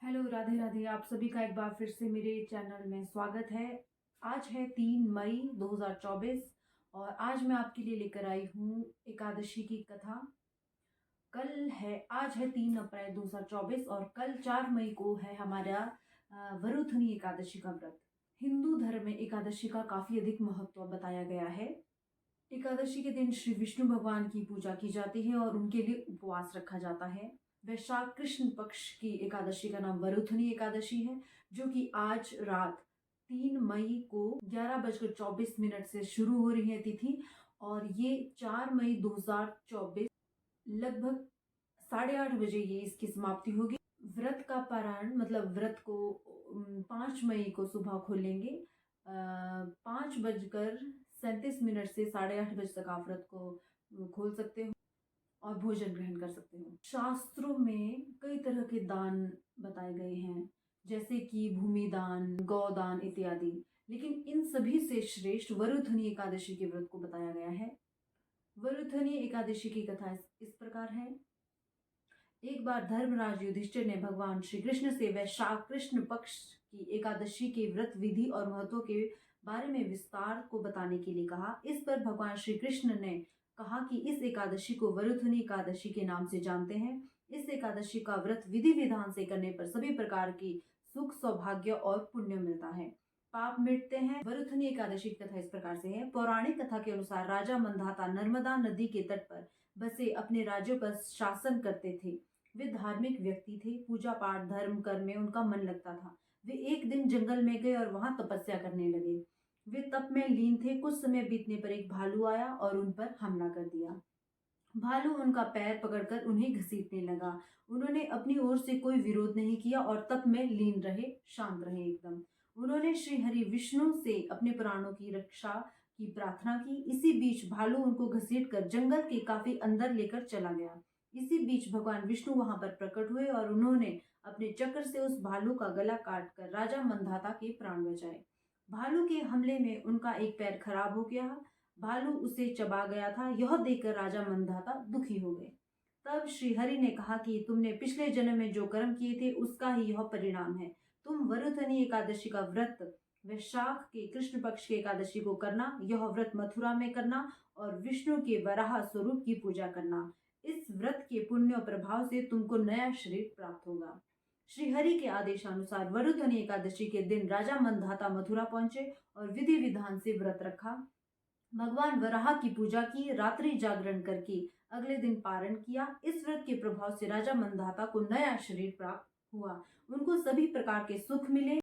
Hello, Radhe Radhe. आप सभी का एक बार फिर से मेरे चैनल में स्वागत है। आज है 3 मई 2024 और आज मैं आपके लिए लेकर आई हूँ एकादशी की कथा। आज है 3 अप्रैल 2024 और कल 4 मई को है हमारा वरुथनी एकादशी का व्रत। हिंदू धर्म में एकादशी का काफी अधिक महत्व बताया गया है। एकादशी के दिन श्री विष्णु भगवान की पूजा की जाती है और उनके लिए उपवास रखा जाता है। वैशाख कृष्ण पक्ष की एकादशी का नाम वरुथनी एकादशी है, जो कि आज रात 3 मई को 11:24 से शुरू हो रही है तिथि और ये 4 मई 2024 लगभग 8:30 बजे ये इसकी समाप्ति होगी। व्रत का पारायण मतलब व्रत को 5 मई को सुबह खोलेंगे। 5:37 से 8:30 बजे तक आप व्रत को खोल सकते हो और भोजन ग्रहण कर सकते हो। शास्त्रों में कई तरह के दान बताए गए हैं, जैसे कि भूमि दान, गौदान इत्यादि, लेकिन इन सभी से श्रेष्ठ वरुथनी एकादशी के व्रत को बताया गया है। वरुथनी एकादशी की कथा इस प्रकार है। एक बार धर्मराज युधिष्ठिर ने भगवान श्री कृष्ण से वैशाख कृष्ण पक्ष की एकादशी के व्रत विधि और महत्व के बारे में विस्तार को बताने के लिए कहा। इस पर भगवान श्री कृष्ण ने कहा कि इस एकादशी को वरुथनी एकादशी के नाम से जानते हैं। इस एकादशी का व्रत विधि विधान से करने पर सभी प्रकार की सुख, सौभाग्य और पुण्य मिलता है, पाप मिटते हैं। वरुथनी एकादशी की कथा इस प्रकार से है। पौराणिक कथा के अनुसार राजा मंधाता नर्मदा नदी के तट पर बसे अपने राज्यों पर शासन करते थे। वे धार्मिक व्यक्ति थे। पूजा पाठ, धर्म कर्म में उनका मन लगता था। वे एक दिन जंगल में गए और वहां तपस्या करने लगे। वे तप में लीन थे। कुछ समय बीतने पर एक भालू आया और उन पर हमला कर दिया। भालू उनका पैर पकड़कर उन्हें घसीटने लगा। उन्होंने अपनी ओर से कोई विरोध नहीं किया और तप में लीन रहे, शांत रहे एकदम। उन्होंने श्री हरि विष्णु से अपने प्राणों की रक्षा की प्रार्थना की। इसी बीच भालू उनको घसीटकर जंगल के काफी अंदर लेकर चला गया। इसी बीच भगवान विष्णु वहां पर प्रकट हुए और उन्होंने अपने चक्र से उस भालू का गला काटकर राजा मंधाता के प्राण बचाए। भालू के हमले में उनका एक पैर खराब हो गया। भालू उसे चबा गया था। यह देखकर राजा मंधाता दुखी हो गए। तब श्री हरि ने कहा कि तुमने पिछले जन्म में जो कर्म किए थे उसका ही यह परिणाम है। तुम वरुथनी एकादशी का व्रत वैशाख के कृष्ण पक्ष की एकादशी को करना। यह व्रत मथुरा में करना और विष्णु के वराह स्वरूप की पूजा करना। इस व्रत के पुण्य प्रभाव से तुमको नया शरीर प्राप्त होगा। श्री हरि के आदेशानुसार वरुथनी एकादशी के दिन राजा मंधाता मथुरा पहुंचे और विधि विधान से व्रत रखा। भगवान वराह की पूजा की, रात्रि जागरण करके अगले दिन पारण किया। इस व्रत के प्रभाव से राजा मंधाता को नया शरीर प्राप्त हुआ। उनको सभी प्रकार के सुख मिले।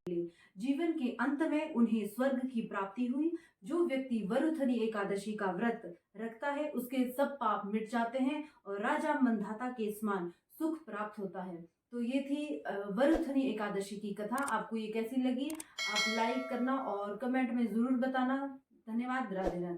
जीवन के अंत में उन्हें स्वर्ग की प्राप्ति हुई। जो व्यक्ति वरुथनी एकादशी का व्रत रखता है उसके सब पाप मिट जाते हैं और राजा मंधाता के समान सुख प्राप्त होता है। तो ये थी वरुथनी एकादशी की कथा। आपको ये कैसी लगी? आप लाइक करना और कमेंट में जरूर बताना। धन्यवाद। राधे राधे।